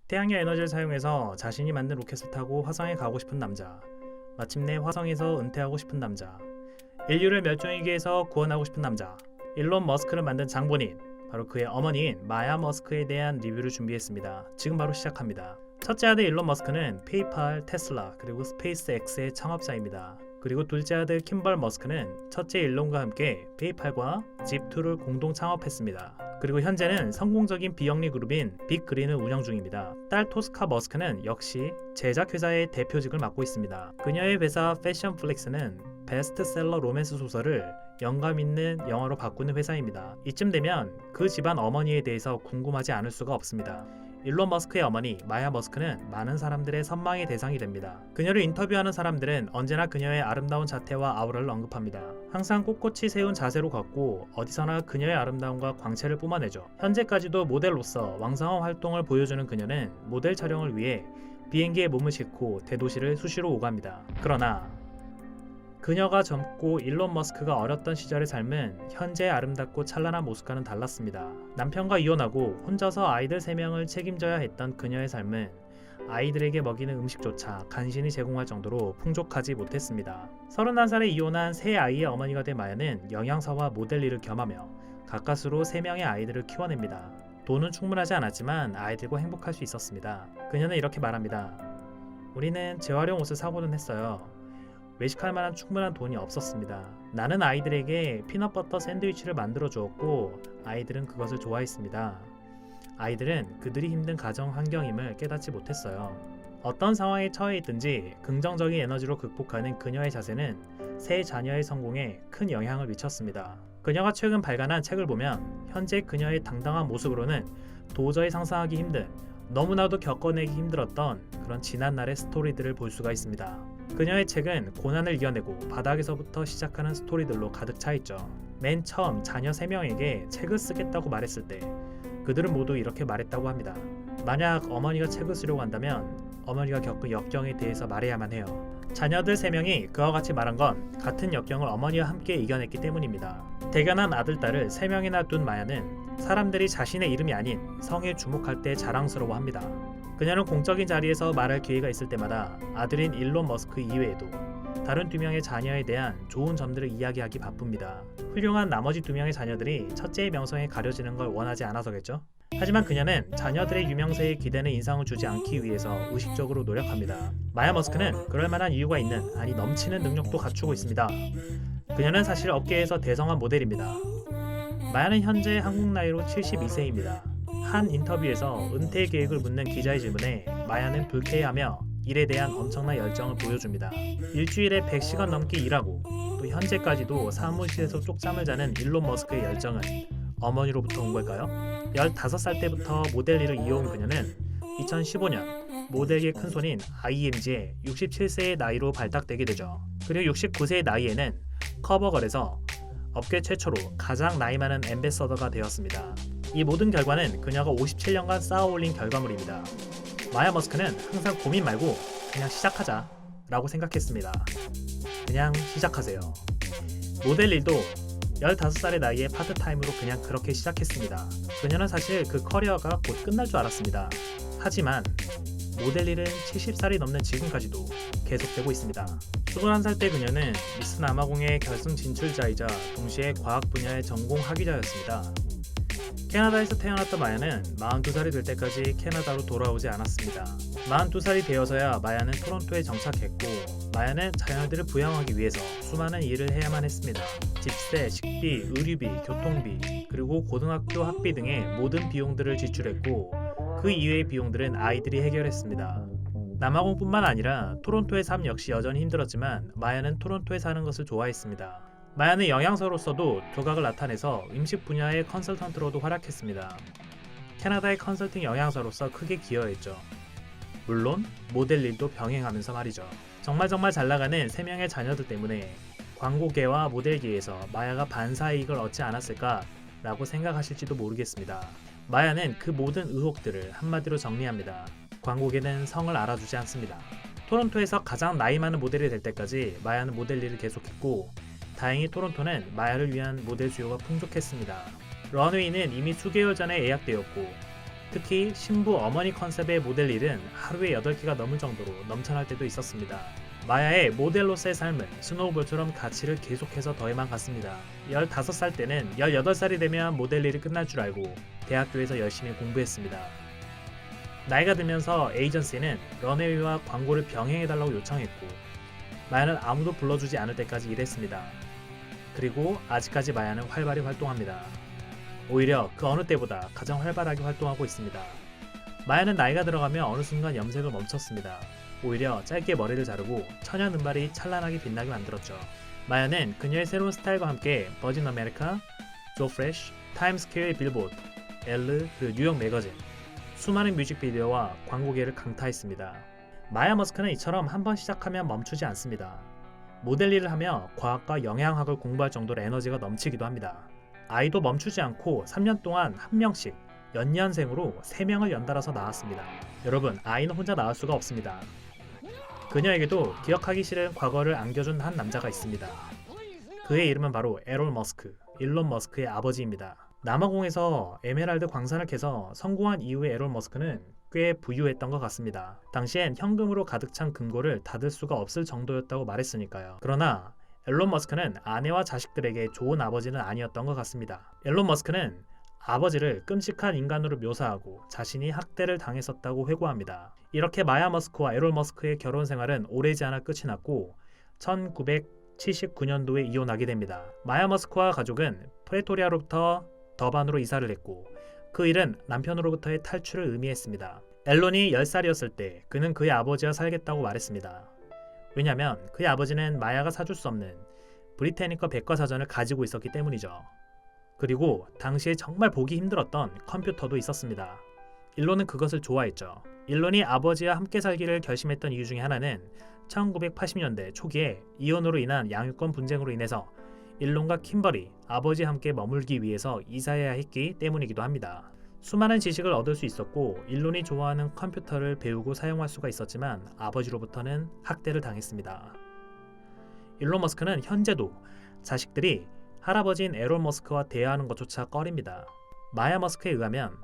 태양열 에너지를 사용해서 자신이 만든 로켓을 타고 화성에 가고 싶은 남자, 마침내 화성에서 은퇴하고 싶은 남자, 인류를 멸종위기에서 구원하고 싶은 남자, 일론 머스크를 만든 장본인, 바로 그의 어머니인 마야 머스크에 대한 리뷰를 준비했습니다. 지금 바로 시작합니다. 첫째 아들 일론 머스크는 페이팔, 테슬라, 그리고 스페이스X의 창업자입니다. 그리고 둘째 아들 킴벌 머스크는 첫째 일론과 함께 페이팔과 집2를 공동 창업했습니다. 그리고 현재는 성공적인 비영리 그룹인 빅그린을 운영 중입니다. 딸 토스카 머스크는 역시 제작회사의 대표직을 맡고 있습니다. 그녀의 회사 패션플렉스는 베스트셀러 로맨스 소설을 영감 있는 영화로 바꾸는 회사입니다. 이쯤 되면 그 집안 어머니에 대해서 궁금하지 않을 수가 없습니다. 일론 머스크의 어머니 마야 머스크는 많은 사람들의 선망의 대상이 됩니다. 그녀를 인터뷰하는 사람들은 언제나 그녀의 아름다운 자태와 아우라를 언급합니다. 항상 꼿꼿이 세운 자세로 걷고 어디서나 그녀의 아름다움과 광채를 뿜어내죠. 현재까지도 모델로서 왕성한 활동을 보여주는 그녀는 모델 촬영을 위해 비행기에 몸을 싣고 대도시를 수시로 오갑니다. 그러나 그녀가 젊고 일론 머스크가 어렸던 시절의 삶은 현재의 아름답고 찬란한 모습과는 달랐습니다. 남편과 이혼하고 혼자서 아이들 3명을 책임져야 했던 그녀의 삶은 아이들에게 먹이는 음식조차 간신히 제공할 정도로 풍족하지 못했습니다. 31살에 이혼한 세 아이의 어머니가 된 마야는 영양사와 모델 일을 겸하며 가까스로 3명의 아이들을 키워냅니다. 돈은 충분하지 않았지만 아이들과 행복할 수 있었습니다. 그녀는 이렇게 말합니다. 우리는 재활용 옷을 사고는 했어요. 외식할 만한 충분한 돈이 없었습니다. 나는 아이들에게 피넛버터 샌드위치를 만들어 주었고 아이들은 그것을 좋아했습니다. 아이들은 그들이 힘든 가정 환경임을 깨닫지 못했어요. 어떤 상황에 처해 있든지 긍정적인 에너지로 극복하는 그녀의 자세는 세 자녀의 성공에 큰 영향을 미쳤습니다. 그녀가 최근 발간한 책을 보면 현재 그녀의 당당한 모습으로는 도저히 상상하기 힘든, 너무나도 겪어내기 힘들었던 그런 지난날의 스토리들을 볼 수가 있습니다. 그녀의 책은 고난을 이겨내고 바닥에서부터 시작하는 스토리들로 가득 차 있죠. 맨 처음 자녀 3명에게 책을 쓰겠다고 말했을 때 그들은 모두 이렇게 말했다고 합니다. 만약 어머니가 책을 쓰려고 한다면 어머니가 겪은 역경에 대해서 말해야만 해요. 자녀들 3명이 그와 같이 말한 건 같은 역경을 어머니와 함께 이겨냈기 때문입니다. 대견한 아들, 딸을 3명이나 둔 마야는 사람들이 자신의 이름이 아닌 성에 주목할 때 자랑스러워합니다. 그녀는 공적인 자리에서 말할 기회가 있을 때마다 아들인 일론 머스크 이외에도 다른 2명의 자녀에 대한 좋은 점들을 이야기하기 바쁩니다. 훌륭한 나머지 2명의 자녀들이 첫째의 명성에 가려지는 걸 원하지 않아서겠죠? 하지만 그녀는 자녀들의 유명세에 기대는 인상을 주지 않기 위해서 의식적으로 노력합니다. 마야 머스크는 그럴 만한 이유가 있는, 아니 넘치는 능력도 갖추고 있습니다. 그녀는 사실 업계에서 대성한 모델입니다. 마야는 현재 한국 나이로 72세입니다. 한 인터뷰에서 은퇴 계획을 묻는 기자의 질문에 마야는 불쾌해하며 일에 대한 엄청난 열정을 보여줍니다. 일주일에 100시간 넘게 일하고 또 현재까지도 사무실에서 쪽잠을 자는 일론 머스크의 열정은 어머니로부터 온 걸까요? 15살 때부터 모델 일을 이어온 그녀는 2015년 모델계 큰손인 IMG의 67세의 나이로 발탁되게 되죠. 그리고 69세의 나이에는 커버걸에서 업계 최초로 가장 나이 많은 앰베서더가 되었습니다. 이 모든 결과는 그녀가 57년간 쌓아올린 결과물입니다. 마야 머스크는 항상 고민 말고 그냥 시작하자 라고 생각했습니다. 그냥 시작하세요. 모델 일도 15살의 나이에 파트타임으로 그냥 그렇게 시작했습니다. 그녀는 사실 그 커리어가 곧 끝날 줄 알았습니다. 하지만 모델 일은 70살이 넘는 지금까지도 계속되고 있습니다. 21살 때 그녀는 미스 남아공의 결승 진출자이자 동시에 과학 분야의 전공 학위자였습니다. 캐나다에서 태어났던 마야는 42살이 될 때까지 캐나다로 돌아오지 않았습니다. 42살이 되어서야 마야는 토론토에 정착했고 마야는 자녀들을 부양하기 위해서 수많은 일을 해야만 했습니다. 집세, 식비, 의류비, 교통비, 그리고 고등학교 학비 등의 모든 비용들을 지출했고 그 이외의 비용들은 아이들이 해결했습니다. 남아공뿐만 아니라 토론토의 삶 역시 여전히 힘들었지만 마야는 토론토에 사는 것을 좋아했습니다. 마야는 영양사로서도 두각을 나타내서 음식 분야의 컨설턴트로도 활약했습니다. 캐나다의 컨설팅 영양사로서 크게 기여했죠. 물론 모델 일도 병행하면서 말이죠. 정말 잘 나가는 3명의 자녀들 때문에 광고계와 모델계에서 마야가 반사이익을 얻지 않았을까 라고 생각하실지도 모르겠습니다. 마야는 그 모든 의혹들을 한마디로 정리합니다. 광고계는 성을 알아주지 않습니다. 토론토에서 가장 나이 많은 모델이 될 때까지 마야는 모델 일을 계속했고 다행히 토론토는 마야를 위한 모델 수요가 풍족했습니다. 런웨이는 이미 수개월 전에 예약되었고 특히 신부 어머니 컨셉의 모델 일은 하루에 8개가 넘을 정도로 넘쳐날 때도 있었습니다. 마야의 모델로서의 삶은 스노우볼처럼 가치를 계속해서 더해만 갔습니다. 15살 때는 18살이 되면 모델 일이 끝날 줄 알고 대학교에서 열심히 공부했습니다. 나이가 들면서 에이전시는 런웨이와 광고를 병행해달라고 요청했고 마야는 아무도 불러주지 않을 때까지 일했습니다. 그리고 아직까지 마야는 활발히 활동합니다. 오히려 그 어느 때보다 가장 활발하게 활동하고 있습니다. 마야는 나이가 들어가며 어느 순간 염색을 멈췄습니다. 오히려 짧게 머리를 자르고 천연 은발이 찬란하게 빛나게 만들었죠. 마야는 그녀의 새로운 스타일과 함께 버진 아메리카, 조 프레쉬, 타임스퀘어의 빌보드, 엘르, 그리고 뉴욕 매거진, 수많은 뮤직비디오와 광고계를 강타했습니다. 마야 머스크는 이처럼 한번 시작하면 멈추지 않습니다. 모델 일을 하며 과학과 영양학을 공부할 정도로 에너지가 넘치기도 합니다. 아이도 멈추지 않고 3년 동안 한 명씩 연년생으로 3명을 연달아서 낳았습니다. 여러분, 아이는 혼자 낳을 수가 없습니다. 그녀에게도 기억하기 싫은 과거를 안겨준 한 남자가 있습니다. 그의 이름은 바로 에롤 머스크, 일론 머스크의 아버지입니다. 남아공에서 에메랄드 광산을 캐서 성공한 이후에 에롤 머스크는 꽤 부유했던 것 같습니다. 당시엔 현금으로 가득 찬 금고를 닫을 수가 없을 정도였다고 말했으니까요. 그러나 앨런 머스크는 아내와 자식들에게 좋은 아버지는 아니었던 것 같습니다. 앨런 머스크는 아버지를 끔찍한 인간으로 묘사하고 자신이 학대를 당했었다고 회고합니다. 이렇게 마야 머스크와 에롤 머스크의 결혼 생활은 오래지 않아 끝이 났고 1979년도에 이혼하게 됩니다. 마야 머스크와 가족은 프레토리아로부터 더반으로 이사를 했고 그 일은 남편으로부터의 탈출을 의미했습니다. 앨런이 10살이었을 때 그는 그의 아버지와 살겠다고 말했습니다. 왜냐하면 그의 아버지는 마야가 사줄 수 없는 브리테니커 백과사전을 가지고 있었기 때문이죠. 그리고 당시에 정말 보기 힘들었던 컴퓨터도 있었습니다. 일론은 그것을 좋아했죠. 일론이 아버지와 함께 살기를 결심했던 이유 중에 하나는 1980년대 초기에 이혼으로 인한 양육권 분쟁으로 인해서 일론과 킴버리, 아버지와 함께 머물기 위해서 이사해야 했기 때문이기도 합니다. 수많은 지식을 얻을 수 있었고 일론이 좋아하는 컴퓨터를 배우고 사용할 수가 있었지만 아버지로부터는 학대를 당했습니다. 일론 머스크는 현재도 자식들이 할아버지인 에롤 머스크와 대화하는 것조차 꺼립니다. 마야 머스크에 의하면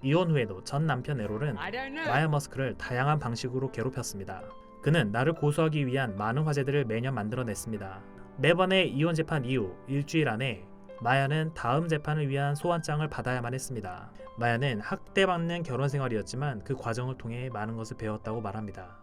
이혼 후에도 전 남편 에롤은 마야 머스크를 다양한 방식으로 괴롭혔습니다. 그는 나를 고소하기 위한 많은 화제들을 매년 만들어냈습니다. 매번의 이혼 재판 이후 일주일 안에 마야는 다음 재판을 위한 소환장을 받아야만 했습니다. 마야는 학대받는 결혼 생활이었지만 그 과정을 통해 많은 것을 배웠다고 말합니다.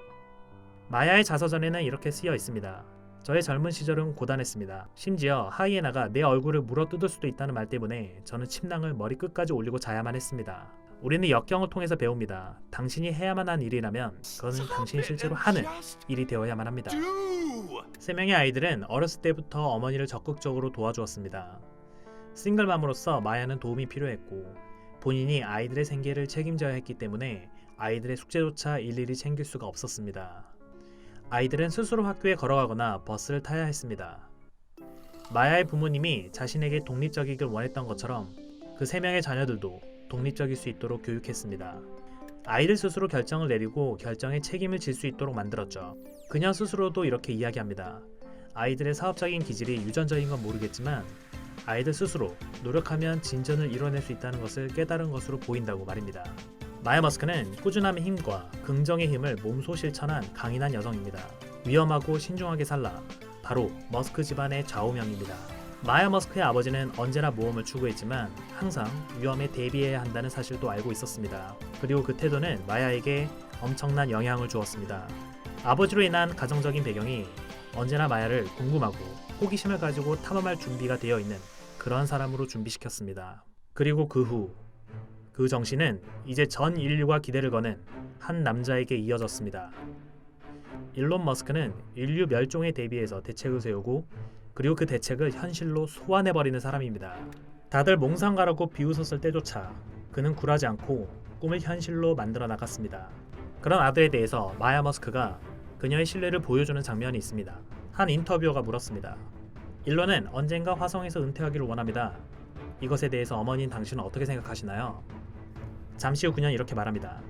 마야의 자서전에는 이렇게 쓰여 있습니다. 저의 젊은 시절은 고단했습니다. 심지어 하이에나가 내 얼굴을 물어뜯을 수도 있다는 말 때문에 저는 침낭을 머리 끝까지 올리고 자야만 했습니다. 우리는 역경을 통해서 배웁니다. 당신이 해야만 한 일이라면 그것은 당신이 실제로 하는 일이 되어야만 합니다. 3명의 아이들은 어렸을 때부터 어머니를 적극적으로 도와주었습니다. 싱글맘으로서 마야는 도움이 필요했고 본인이 아이들의 생계를 책임져야 했기 때문에 아이들의 숙제조차 일일이 챙길 수가 없었습니다. 아이들은 스스로 학교에 걸어가거나 버스를 타야 했습니다. 마야의 부모님이 자신에게 독립적이길 원했던 것처럼 그 3명의 자녀들도 독립적일 수 있도록 교육했습니다. 아이들 스스로 결정을 내리고 결정에 책임을 질 수 있도록 만들었죠. 그녀 스스로도 이렇게 이야기합니다. 아이들의 사업적인 기질이 유전적인 건 모르겠지만 아이들 스스로 노력하면 진전을 이뤄낼 수 있다는 것을 깨달은 것으로 보인다고 말입니다. 마야 머스크는 꾸준함의 힘과 긍정의 힘을 몸소 실천한 강인한 여성입니다. 위험하고 신중하게 살라 바로 머스크 집안의 좌우명입니다. 마야 머스크의 아버지는 언제나 모험을 추구했지만 항상 위험에 대비해야 한다는 사실도 알고 있었습니다. 그리고 그 태도는 마야에게 엄청난 영향을 주었습니다. 아버지로 인한 가정적인 배경이 언제나 마야를 궁금하고 호기심을 가지고 탐험할 준비가 되어 있는 그런 사람으로 준비시켰습니다. 그리고 그 후 그 정신은 이제 전 인류가 기대를 거는 한 남자에게 이어졌습니다. 일론 머스크는 인류 멸종에 대비해서 대책을 세우고 그리고 그 대책을 현실로 소환해버리는 사람입니다. 다들 몽상가라고 비웃었을 때조차 그는 굴하지 않고 꿈을 현실로 만들어 나갔습니다. 그런 아들에 대해서 마야 머스크가 그녀의 신뢰를 보여주는 장면이 있습니다. 한 인터뷰어가 물었습니다. 일론은 언젠가 화성에서 은퇴하기를 원합니다. 이것에 대해서 어머니인 당신은 어떻게 생각하시나요? 잠시 후 그녀는 이렇게 말합니다.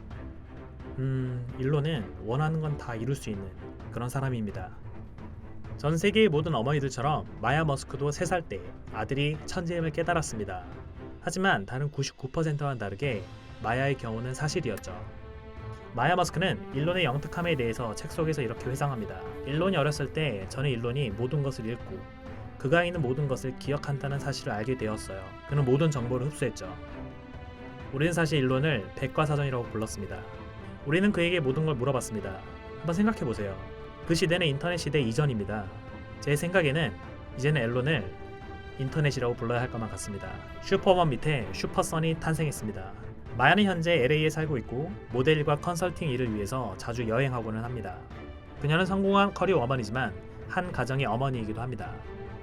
일론은 원하는 건 다 이룰 수 있는 그런 사람입니다. 전 세계의 모든 어머니들처럼 마야 머스크도 3살 때 아들이 천재임을 깨달았습니다. 하지만 다른 99%와는 다르게 마야의 경우는 사실이었죠. 마야 머스크는 일론의 영특함에 대해서 책 속에서 이렇게 회상합니다. 일론이 어렸을 때 저는 일론이 모든 것을 읽고 그가 있는 모든 것을 기억한다는 사실을 알게 되었어요. 그는 모든 정보를 흡수했죠. 우리는 사실 일론을 백과사전이라고 불렀습니다. 우리는 그에게 모든 걸 물어봤습니다. 한번 생각해보세요. 그 시대는 인터넷 시대 이전입니다. 제 생각에는 이제는 일론을 인터넷이라고 불러야 할 것만 같습니다. 슈퍼원 밑에 슈퍼선이 탄생했습니다. 마야는 현재 LA에 살고 있고 모델 일과 컨설팅 일을 위해서 자주 여행하고는 합니다. 그녀는 성공한 커리어 어머니지만 한 가정의 어머니이기도 합니다.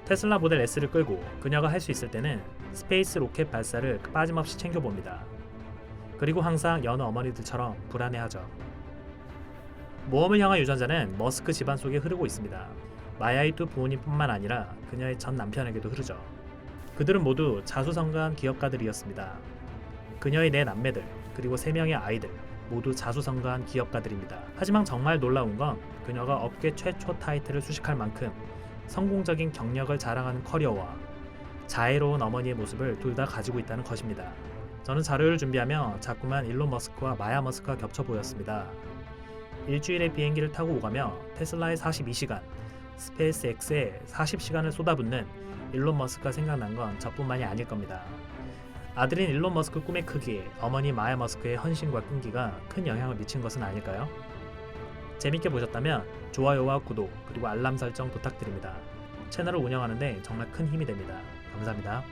테슬라 모델 S를 끌고 그녀가 할 수 있을 때는 스페이스 로켓 발사를 빠짐없이 챙겨봅니다. 그리고 항상 여느 어머니들처럼 불안해하죠. 모험을 향한 유전자는 머스크 집안 속에 흐르고 있습니다. 마야의 두 부모님뿐만 아니라 그녀의 전 남편에게도 흐르죠. 그들은 모두 자수성가한 기업가들이었습니다. 그녀의 네 남매들 그리고 3명의 아이들 모두 자수성가한 기업가들입니다. 하지만 정말 놀라운 건 그녀가 업계 최초 타이틀을 수식할 만큼 성공적인 경력을 자랑하는 커리어와 자애로운 어머니의 모습을 둘 다 가지고 있다는 것입니다. 저는 자료를 준비하며 자꾸만 일론 머스크와 마야 머스크가 겹쳐 보였습니다. 일주일에 비행기를 타고 오가며 테슬라의 42시간, 스페이스X에 40시간을 쏟아붓는 일론 머스크가 생각난 건 저뿐만이 아닐 겁니다. 아들인 일론 머스크 꿈의 크기에 어머니 마야 머스크의 헌신과 끈기가 큰 영향을 미친 것은 아닐까요? 재밌게 보셨다면 좋아요와 구독 그리고 알람 설정 부탁드립니다. 채널을 운영하는데 정말 큰 힘이 됩니다. 감사합니다.